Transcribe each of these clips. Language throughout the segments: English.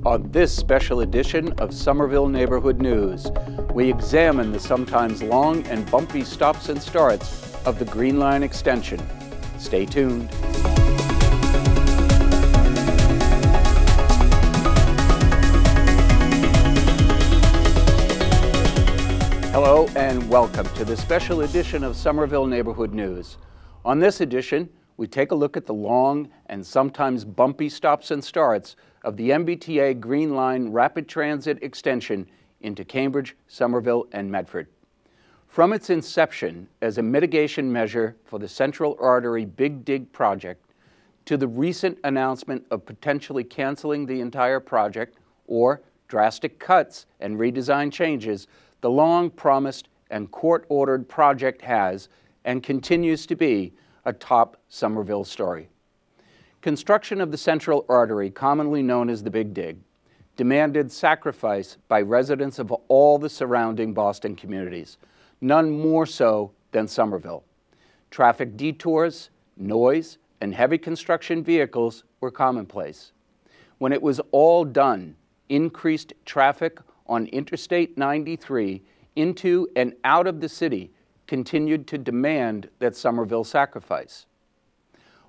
On this special edition of Somerville Neighborhood News, we examine the sometimes long and bumpy stops and starts of the Green Line Extension. Stay tuned. Hello and welcome to this special edition of Somerville Neighborhood News. On this edition, we take a look at the long and sometimes bumpy stops and starts of the MBTA Green Line Rapid Transit Extension into Cambridge, Somerville, and Medford. From its inception as a mitigation measure for the Central Artery Big Dig project to the recent announcement of potentially canceling the entire project or drastic cuts and redesign changes, the long-promised and court-ordered project has and continues to be a top Somerville story. Construction of the Central Artery, commonly known as the Big Dig, demanded sacrifice by residents of all the surrounding Boston communities, none more so than Somerville. Traffic detours, noise, and heavy construction vehicles were commonplace. When it was all done, increased traffic on Interstate 93 into and out of the city continued to demand that Somerville sacrifice.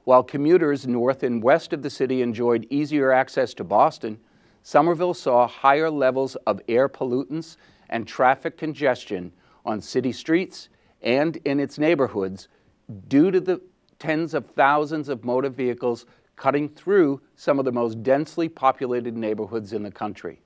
While commuters north and west of the city enjoyed easier access to Boston, Somerville saw higher levels of air pollutants and traffic congestion on city streets and in its neighborhoods due to the tens of thousands of motor vehicles cutting through some of the most densely populated neighborhoods in the country.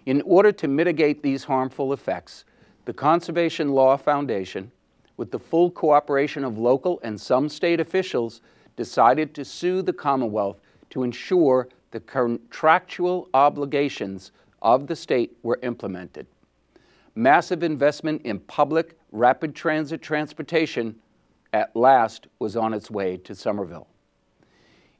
In order to mitigate these harmful effects, the Conservation Law Foundation, with the full cooperation of local and some state officials, decided to sue the Commonwealth to ensure the contractual obligations of the state were implemented. Massive investment in public rapid transit transportation at last was on its way to Somerville.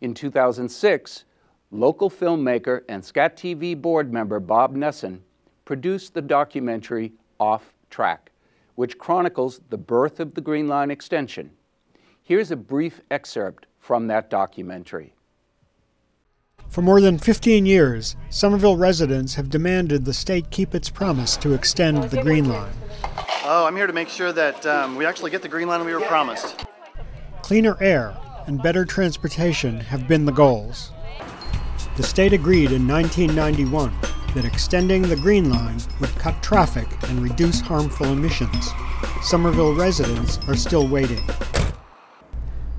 In 2006, local filmmaker and SCAT TV board member Bob Nesson produced the documentary Off Track, which chronicles the birth of the Green Line Extension. Here's a brief excerpt from that documentary. For more than 15 years, Somerville residents have demanded the state keep its promise to extend the Green Line. Oh, I'm here to make sure that we actually get the Green Line we were promised. Cleaner air and better transportation have been the goals. The state agreed in 1991 that extending the Green Line would cut traffic and reduce harmful emissions. Somerville residents are still waiting.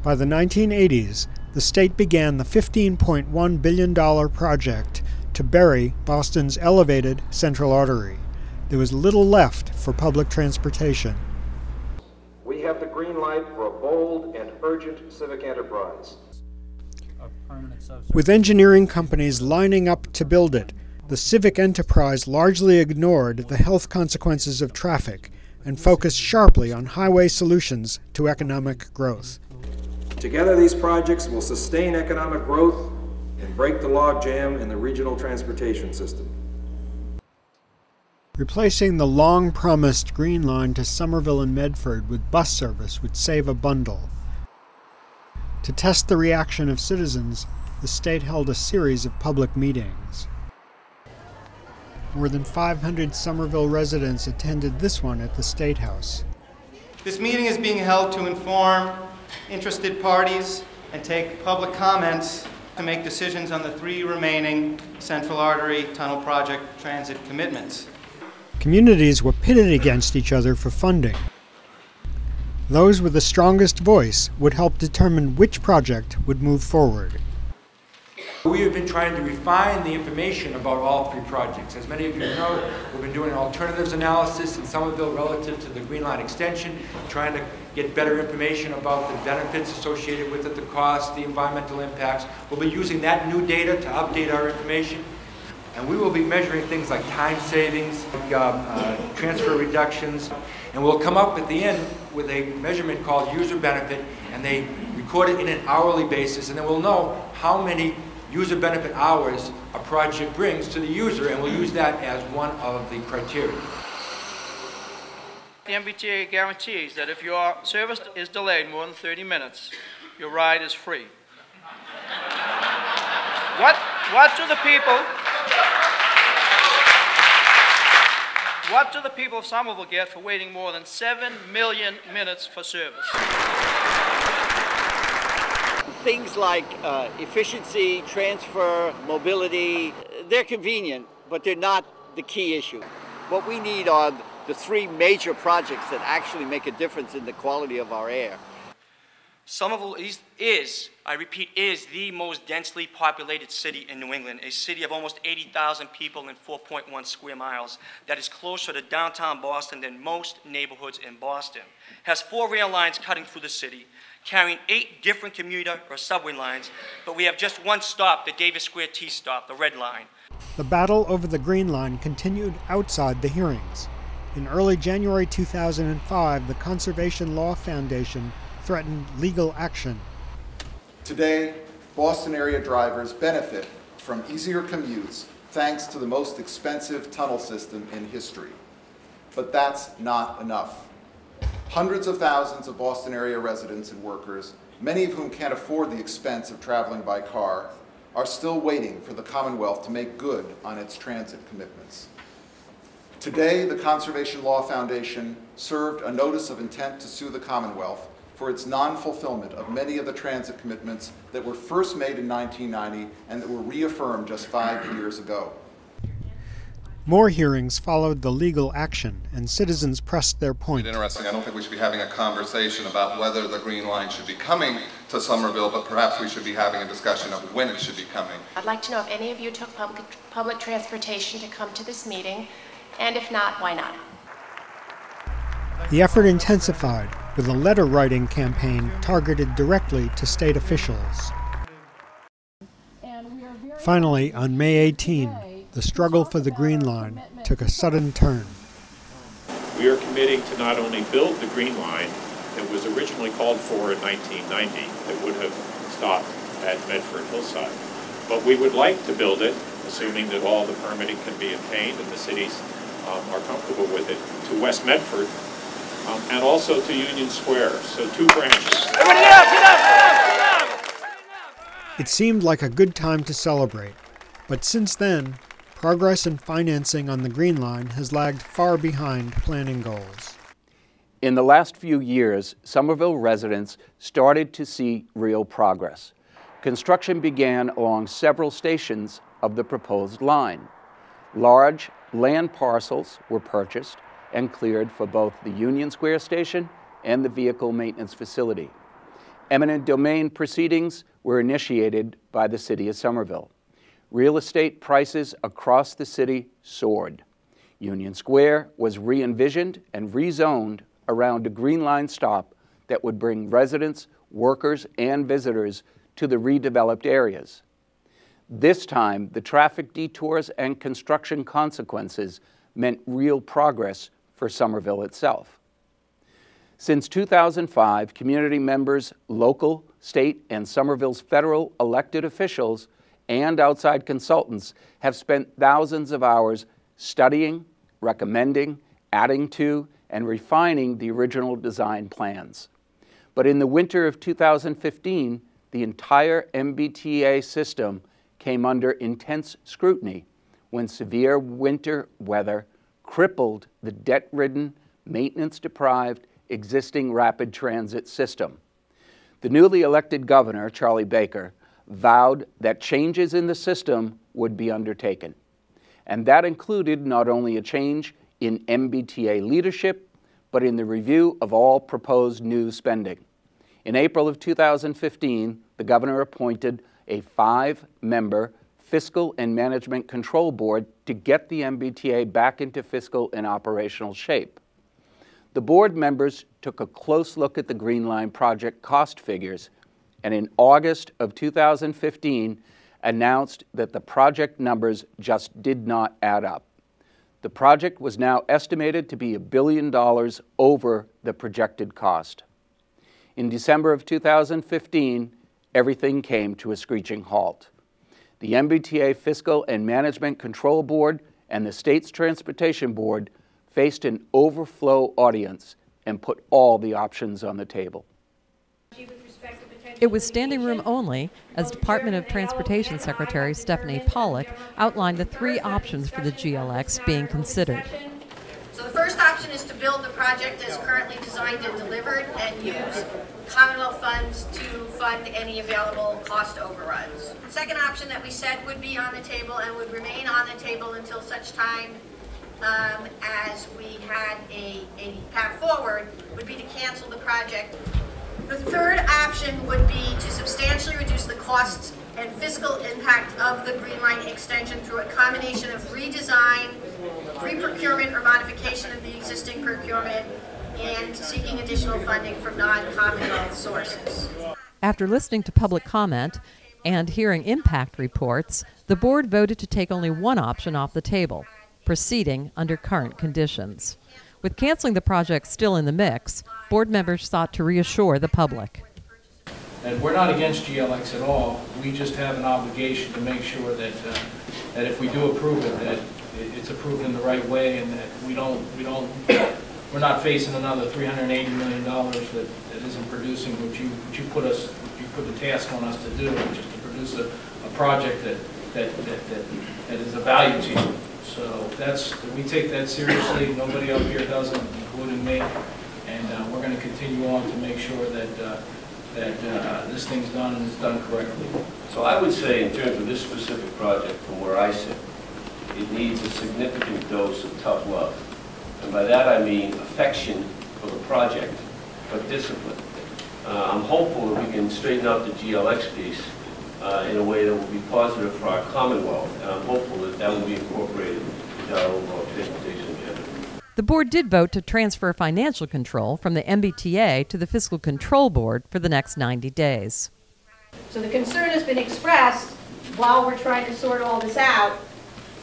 By the 1980s, the state began the $15.1 billion project to bury Boston's elevated Central Artery. There was little left for public transportation. We have the green light for a bold and urgent civic enterprise. With engineering companies lining up to build it, the civic enterprise largely ignored the health consequences of traffic and focused sharply on highway solutions to economic growth. Together, these projects will sustain economic growth and break the logjam in the regional transportation system. Replacing the long-promised Green Line to Somerville and Medford with bus service would save a bundle. To test the reaction of citizens, the state held a series of public meetings. More than 500 Somerville residents attended this one at the State House. This meeting is being held to inform interested parties and take public comments to make decisions on the 3 remaining Central Artery Tunnel Project transit commitments. Communities were pitted against each other for funding. Those with the strongest voice would help determine which project would move forward. We have been trying to refine the information about all 3 projects. As many of you know, we've been doing alternatives analysis in Somerville relative to the Green Line Extension, trying to get better information about the benefits associated with it, the costs, the environmental impacts. We'll be using that new data to update our information. And we will be measuring things like time savings, transfer reductions, and we'll come up at the end with a measurement called user benefit, and they record it in an hourly basis, and then we'll know how many user benefit hours a project brings to the user, and we'll use that as one of the criteria. The MBTA guarantees that if your service is delayed more than 30 minutes, your ride is free. What do the people What do the people of Somerville get for waiting more than 7 million minutes for service? Things like efficiency, transfer, mobility, they're convenient, but they're not the key issue. What we need are the three major projects that actually make a difference in the quality of our air. Somerville is, I repeat, is the most densely populated city in New England, a city of almost 80,000 people in 4.1 square miles that is closer to downtown Boston than most neighborhoods in Boston. Has 4 rail lines cutting through the city, carrying 8 different commuter or subway lines, but we have just one stop, the Davis Square T stop, the Red Line. The battle over the Green Line continued outside the hearings. In early January 2005, the Conservation Law Foundation threatened legal action. Today, Boston area drivers benefit from easier commutes thanks to the most expensive tunnel system in history. But that's not enough. Hundreds of thousands of Boston area residents and workers, many of whom can't afford the expense of traveling by car, are still waiting for the Commonwealth to make good on its transit commitments. Today, the Conservation Law Foundation served a notice of intent to sue the Commonwealth for its non-fulfillment of many of the transit commitments that were first made in 1990 and that were reaffirmed just 5 years ago. More hearings followed the legal action, and citizens pressed their point. It's interesting. I don't think we should be having a conversation about whether the Green Line should be coming to Somerville, but perhaps we should be having a discussion of when it should be coming. I'd like to know if any of you took public transportation to come to this meeting, and if not, why not? The effort intensified with a letter-writing campaign targeted directly to state officials. Finally, on May 18, the struggle for the Green Line took a sudden turn. We are committing to not only build the Green Line that was originally called for in 1990 that would have stopped at Medford Hillside, but we would like to build it, assuming that all the permitting can be obtained and the cities are comfortable with it, to West Medford, and also to Union Square, so 2 branches. It seemed like a good time to celebrate, but since then, progress in financing on the Green Line has lagged far behind planning goals. In the last few years, Somerville residents started to see real progress. Construction began along several stations of the proposed line. Large land parcels were purchased and cleared for both the Union Square station and the vehicle maintenance facility. Eminent domain proceedings were initiated by the city of Somerville. Real estate prices across the city soared. Union Square was re-envisioned and rezoned around a Green Line stop that would bring residents, workers, and visitors to the redeveloped areas. This time, the traffic detours and construction consequences meant real progress for Somerville itself. Since 2005, community members, local, state, and Somerville's federal elected officials and outside consultants have spent thousands of hours studying, recommending, adding to, and refining the original design plans. But in the winter of 2015, the entire MBTA system came under intense scrutiny when severe winter weather crippled the debt-ridden, maintenance-deprived existing rapid transit system. The newly elected governor, Charlie Baker, vowed that changes in the system would be undertaken. And that included not only a change in MBTA leadership, but in the review of all proposed new spending. In April of 2015, the governor appointed a 5-member Fiscal and Management Control Board to get the MBTA back into fiscal and operational shape. The board members took a close look at the Green Line project cost figures and in August of 2015 announced that the project numbers just did not add up. The project was now estimated to be $1 billion over the projected cost. In December of 2015, everything came to a screeching halt. The MBTA Fiscal and Management Control Board and the state's Transportation Board faced an overflow audience and put all the options on the table. With respect to potential It was standing room only as Department of Transportation Secretary Stephanie Pollock outlined the three options for the GLX being considered. So the first option is to build the project as currently designed and delivered and use Commonwealth funds to fund any available cost overruns. The second option that we said would be on the table and would remain on the table until such time as we had a path forward would be to cancel the project. The third option would be to substantially reduce the costs and fiscal impact of the Green Line extension through a combination of redesign, re-procurement or modification of the existing procurement, and seeking additional funding from non-Commonwealth sources. After listening to public comment and hearing impact reports, the board voted to take only one option off the table, proceeding under current conditions. With canceling the project still in the mix, board members sought to reassure the public. And we're not against GLX at all. We just have an obligation to make sure that that if we do approve it, that it's approved in the right way, and that we're not facing another $380 million that isn't producing what you put the task on us to do, which is to produce a project that is of value to you. So we take that seriously. Nobody up here doesn't, including me, and we're going to continue on to make sure that this thing's done and it's done correctly. So I would say, in terms of this specific project, from where I sit, it needs a significant dose of tough love. And by that I mean affection for the project, but discipline. I'm hopeful that we can straighten out the GLX piece in a way that will be positive for our Commonwealth, and I'm hopeful that that will be incorporated into our overall transportation agenda. The board did vote to transfer financial control from the MBTA to the Fiscal Control Board for the next 90 days. So the concern has been expressed while we're trying to sort all this out.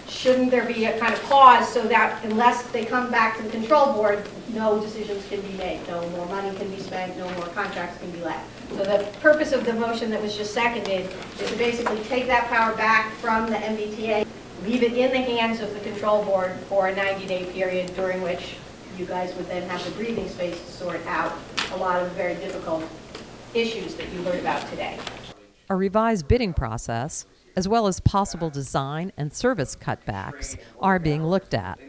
Shouldn't there be a kind of pause so that unless they come back to the control board, no decisions can be made, no more money can be spent, no more contracts can be let. So the purpose of the motion that was just seconded is to basically take that power back from the MBTA, leave it in the hands of the control board for a 90-day period during which you guys would then have the breathing space to sort out a lot of very difficult issues that you heard about today. A revised bidding process, as well as possible design and service cutbacks, are being looked at.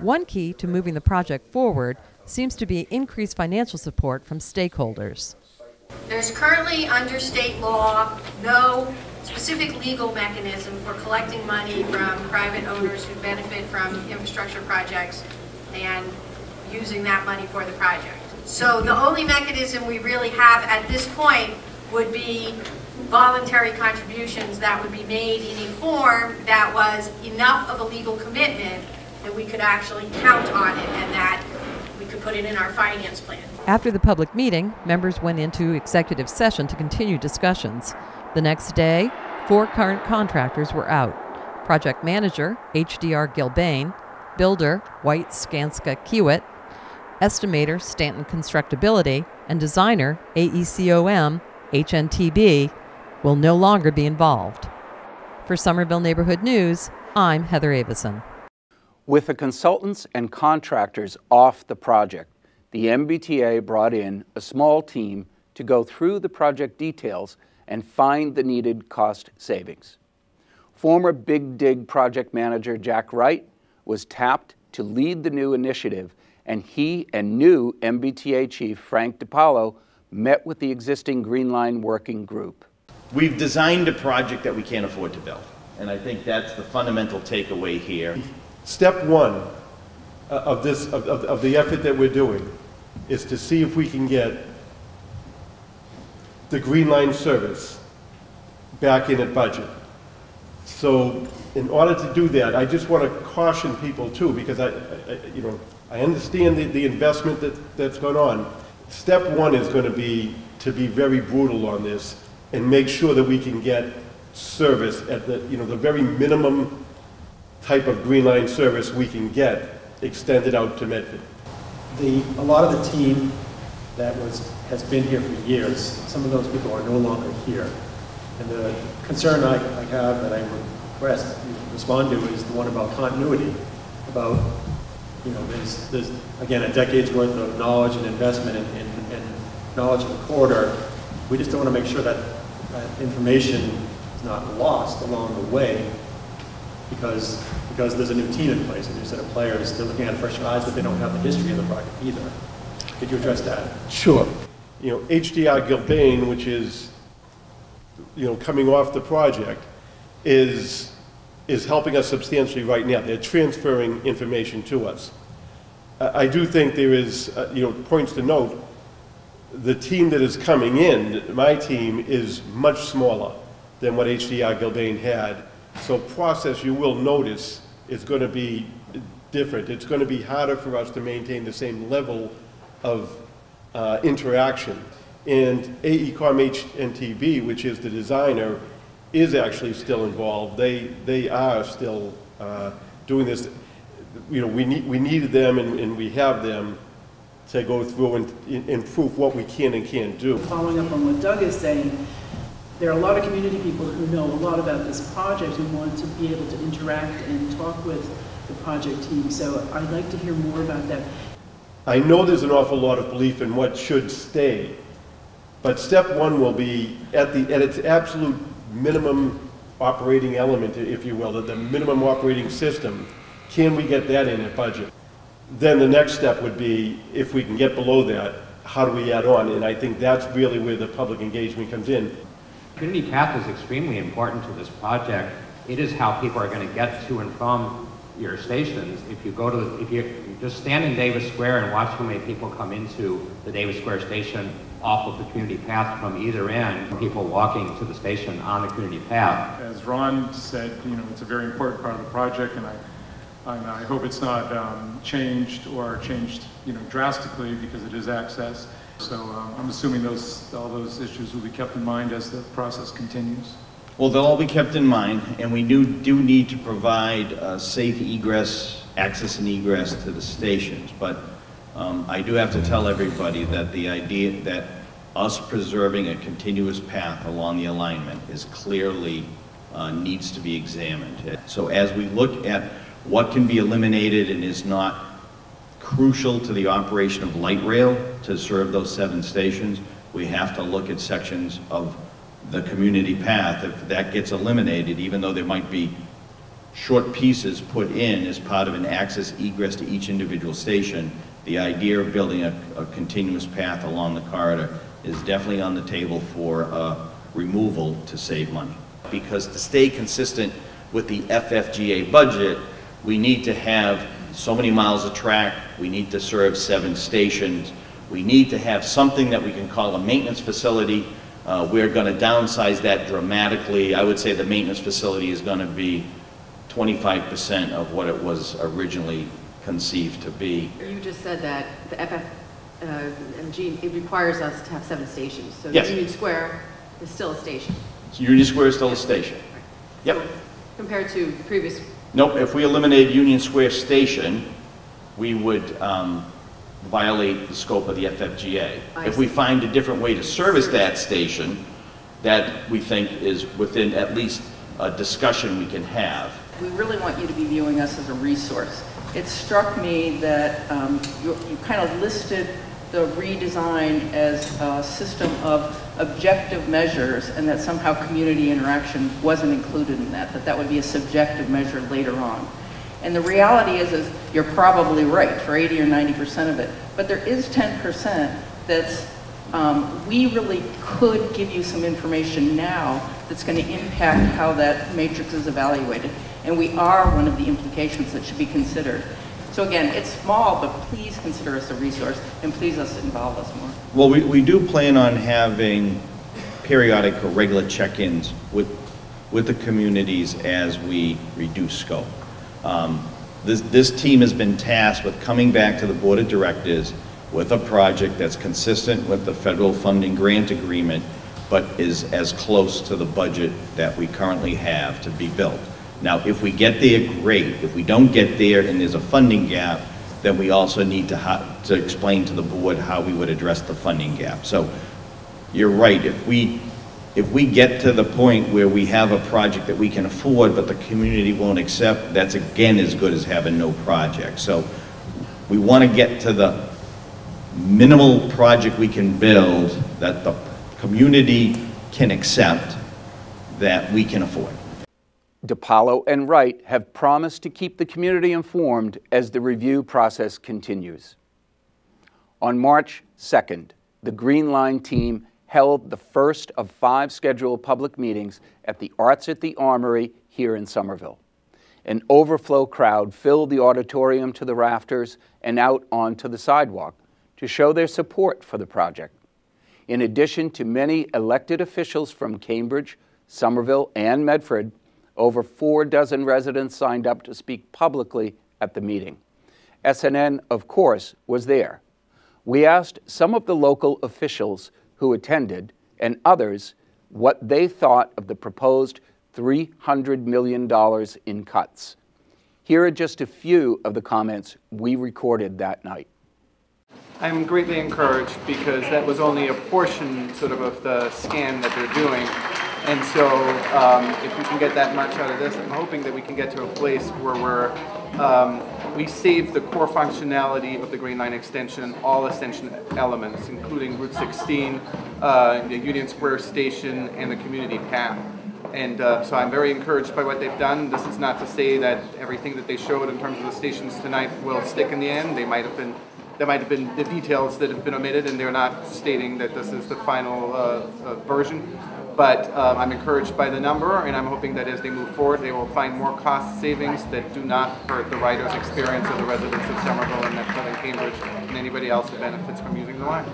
One key to moving the project forward seems to be increased financial support from stakeholders. There's currently, under state law, no specific legal mechanism for collecting money from private owners who benefit from infrastructure projects and using that money for the project. So the only mechanism we really have at this point would be voluntary contributions that would be made in a form that was enough of a legal commitment that we could actually count on it and that we could put it in our finance plan. After the public meeting, members went into executive session to continue discussions. The next day, 4 current contractors were out. Project manager, HDR Gilbane, builder, White Skanska Kiewit, estimator, Stanton Constructability, and designer, AECOM, HNTB, will no longer be involved. For Somerville Neighborhood News, I'm Heather Avison. With the consultants and contractors off the project, the MBTA brought in a small team to go through the project details and find the needed cost savings. Former Big Dig project manager Jack Wright was tapped to lead the new initiative, and he and new MBTA chief Frank DePaolo met with the existing Green Line working group. We've designed a project that we can't afford to build, and I think that's the fundamental takeaway here. Step one of the effort that we're doing is to see if we can get the Green Line service back in at budget. So in order to do that, I just want to caution people too, because I understand the investment that's going on. Step one is going to be very brutal on this and make sure that we can get service at the very minimum type of Green Line service we can get extended out to Medford. A lot of the team that has been here for years, some of those people are no longer here. And the concern I have that I would respond to is the one about continuity, about, there's again, a decade's worth of knowledge and investment and knowledge of the corridor. We just don't want to make sure that that information is not lost along the way because there's a new team in place, a new set of players. They're looking at it fresh eyes, but they don't have the history of the project either. Could you address that? Sure. You know, HDR Gilbane, which is, you know, coming off the project, is helping us substantially right now. They're transferring information to us. I do think there is, you know, points to note. The team that is coming in, my team, is much smaller than what HDR Gilbane had. So process, you will notice, is going to be different. It's going to be harder for us to maintain the same level of interaction. And AECOM HNTB, which is the designer, is actually still involved. They are still doing this. You know, we needed them, and we have them to go through and improve what we can and can't do. Following up on what Doug is saying, there are a lot of community people who know a lot about this project and want to be able to interact and talk with the project team. So I'd like to hear more about that. I know there's an awful lot of belief in what should stay, but step one will be at its absolute minimum operating element, if you will, the minimum operating system. Can we get that in at budget? Then the next step would be, if we can get below that, how do we add on? And I think that's really where the public engagement comes in. Community path is extremely important to this project. It is how people are going to get to and from your stations. If you just stand in Davis Square and watch how many people come into the Davis Square station off of the community path from either end, people walking to the station on the community path. As Ron said, you know, it's a very important part of the project, and I hope it's not changed, you know, drastically, because it is access. So I'm assuming all those issues will be kept in mind as the process continues. Well, they'll all be kept in mind, and we do need to provide safe egress, access and egress to the stations. But I do have to tell everybody that the idea that us preserving a continuous path along the alignment is clearly needs to be examined. So as we look at what can be eliminated and is not crucial to the operation of light rail to serve those 7 stations, we have to look at sections of the community path. If that gets eliminated, even though there might be short pieces put in as part of an access egress to each individual station, the idea of building a continuous path along the corridor is definitely on the table for removal to save money. Because to stay consistent with the FFGA budget, we need to have so many miles of track, we need to serve 7 stations, we need to have something that we can call a maintenance facility. We're going to downsize that dramatically. I would say the maintenance facility is going to be 25% of what it was originally conceived to be. You just said that the FFMG, it requires us to have 7 stations. So yes. Union Square is still a station. Union Square is still a station. Right. Yep. So, compared to previous. Nope, if we eliminate Union Square Station, we would violate the scope of the FFGA. If we find a different way to service that station, that we think is within at least a discussion we can have. We really want you to be viewing us as a resource. It struck me that you kind of listed the redesign as a system of objective measures, and that somehow community interaction wasn't included in that that would be a subjective measure later on. And the reality is you're probably right for 80 or 90% of it, but there is 10% that's, we really could give you some information now that's going to impact how that matrix is evaluated. And we are one of the implications that should be considered. So again, it's small, but please consider us a resource, and please involve us more. Well, we do plan on having periodic or regular check-ins with the communities as we reduce scope. This team has been tasked with coming back to the Board of Directors with a project that's consistent with the federal funding grant agreement, but is as close to the budget that we currently have to be built. Now, if we get there, great. If we don't get there and there's a funding gap, then we also need to explain to the board how we would address the funding gap. So you're right. If we get to the point where we have a project that we can afford but the community won't accept, that's again as good as having no project. So we want to get to the minimal project we can build that the community can accept, that we can afford. DePaolo and Wright have promised to keep the community informed as the review process continues. On March 2nd, the Green Line team held the first of 5 scheduled public meetings at the Arts at the Armory here in Somerville. An overflow crowd filled the auditorium to the rafters and out onto the sidewalk to show their support for the project. In addition to many elected officials from Cambridge, Somerville, and Medford, over 4 dozen residents signed up to speak publicly at the meeting. SNN, of course, was there. We asked some of the local officials who attended and others what they thought of the proposed $300 million in cuts. Here are just a few of the comments we recorded that night. I'm greatly encouraged because that was only a portion sort of the scan that they're doing. And so if we can get that much out of this, I'm hoping that we can get to a place where we save the core functionality of the Green Line Extension, all extension elements, including Route 16, the Union Square Station, and the community path. And so I'm very encouraged by what they've done. This is not to say that everything that they showed in terms of the stations tonight will stick in the end. There might have been the details that have been omitted, and they're not stating that this is the final version. But I'm encouraged by the number, and I'm hoping that as they move forward, they will find more cost savings that do not hurt the riders' experience or the residents of Somerville and Medford and Cambridge and anybody else who benefits from using the line.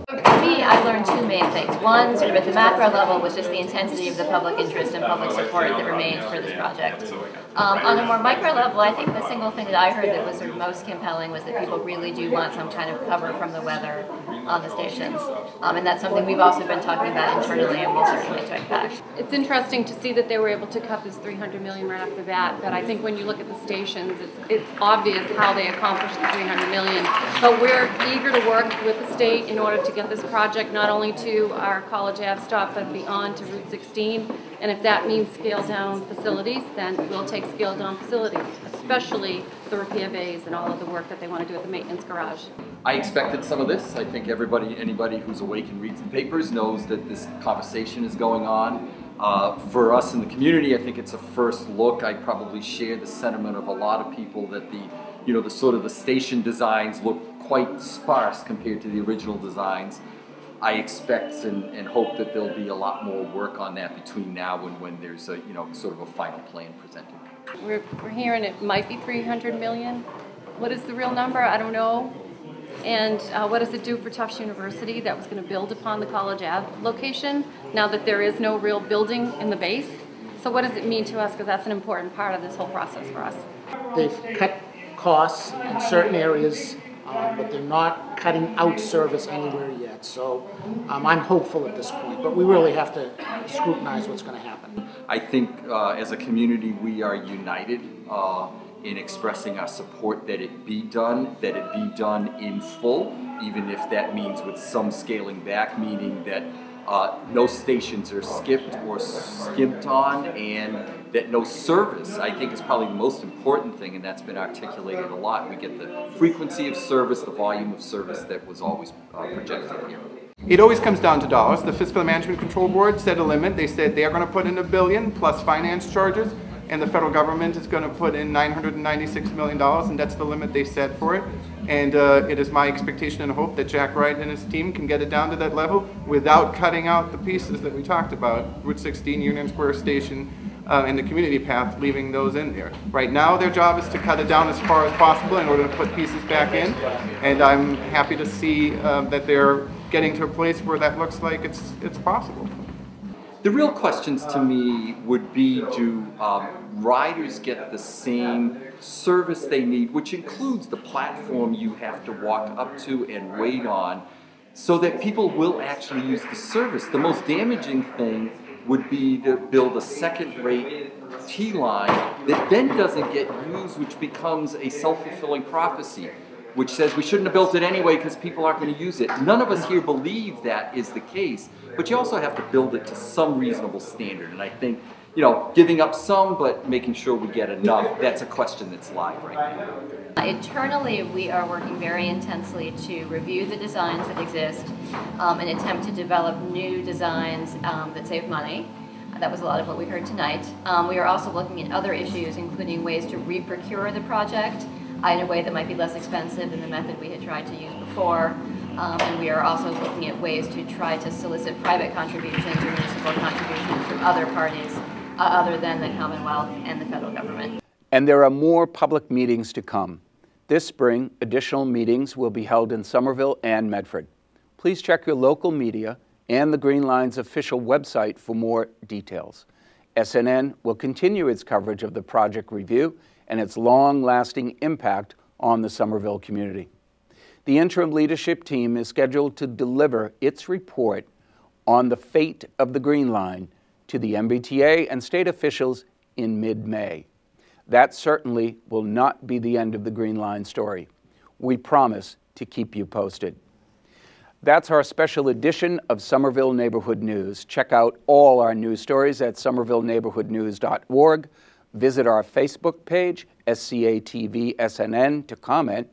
For me, I learned 2 main things. One, sort of at the macro level, was just the intensity of the public interest and public support that remains for this project. On a more micro level, I think the single thing that I heard that was sort of most compelling was that people really do want some kind of cover from the weather on the stations. And that's something we've also been talking about internally and we'll certainly take back. It's interesting to see that they were able to cut this $300 million right off the bat, but I think when you look at the stations, it's obvious how they accomplished the $300 million. But we're eager to work with the state in order to get this project not only to our College Ave stop, but beyond to Route 16. And if that means scaled down facilities, then we'll take scaled down facilities, especially the repair bays and all of the work that they want to do at the maintenance garage. I expected some of this. I think anybody who's awake and reads the papers knows that this conversation is going on. For us in the community, I think it's a first look. I probably share the sentiment of a lot of people that the sort of the station designs look quite sparse compared to the original designs. I expect and hope that there'll be a lot more work on that between now and when there's a sort of a final plan presented. We're hearing it might be $300 million. What is the real number? I don't know. And what does it do for Tufts University that was going to build upon the College Ave location now that there is no real building in the base? So what does it mean to us? Because that's an important part of this whole process for us. They've cut costs in certain areas, but they're not cutting out service anywhere yet. So I'm hopeful at this point, but we really have to scrutinize what's going to happen. I think as a community we are united in expressing our support that it be done in full, even if that means with some scaling back, meaning that no stations are skipped or skimped on, and that no service, I think, is probably the most important thing, and that's been articulated a lot. We get the frequency of service, the volume of service that was always projected here. It always comes down to dollars. The Fiscal Management Control Board set a limit. They said they are going to put in $1 billion plus finance charges, and the federal government is going to put in $996 million, and that's the limit they set for it. And it is my expectation and hope that Jack Wright and his team can get it down to that level without cutting out the pieces that we talked about, Route 16, Union Square Station, and the community path, leaving those in there. Right now their job is to cut it down as far as possible in order to put pieces back in, and I'm happy to see that they're getting to a place where that looks like it's possible. The real questions to me would be, do riders get the same service they need, which includes the platform you have to walk up to and wait on, so that people will actually use the service? The most damaging thing would be to build a second-rate T-line that then doesn't get used, which becomes a self-fulfilling prophecy, which says we shouldn't have built it anyway because people aren't going to use it. None of us here believe that is the case, but you also have to build it to some reasonable standard. And I think you know, giving up some, but making sure we get enough. That's a question that's live right now. Internally, we are working very intensely to review the designs that exist and attempt to develop new designs that save money. That was a lot of what we heard tonight. We are also looking at other issues, including ways to re-procure the project in a way that might be less expensive than the method we had tried to use before. And we are also looking at ways to try to solicit private contributions or municipal contributions from other parties other than the Commonwealth and the federal government. And there are more public meetings to come. This spring, additional meetings will be held in Somerville and Medford. Please check your local media and the Green Line's official website for more details. SNN will continue its coverage of the project review and its long-lasting impact on the Somerville community. The interim leadership team is scheduled to deliver its report on the fate of the Green Line to the MBTA and state officials in mid-May. That certainly will not be the end of the Green Line story. We promise to keep you posted. That's our special edition of Somerville Neighborhood News. Check out all our news stories at somervilleneighborhoodnews.org. Visit our Facebook page, SCATV-SNN, to comment.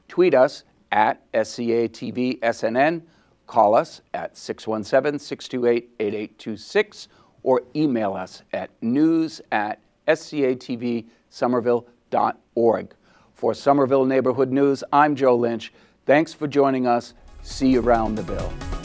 Tweet us at SCATV-SNN. Call us at 617-628-8826 or email us at news@scatv-somerville.org. For Somerville Neighborhood News, I'm Joe Lynch. Thanks for joining us. See you around the Ville.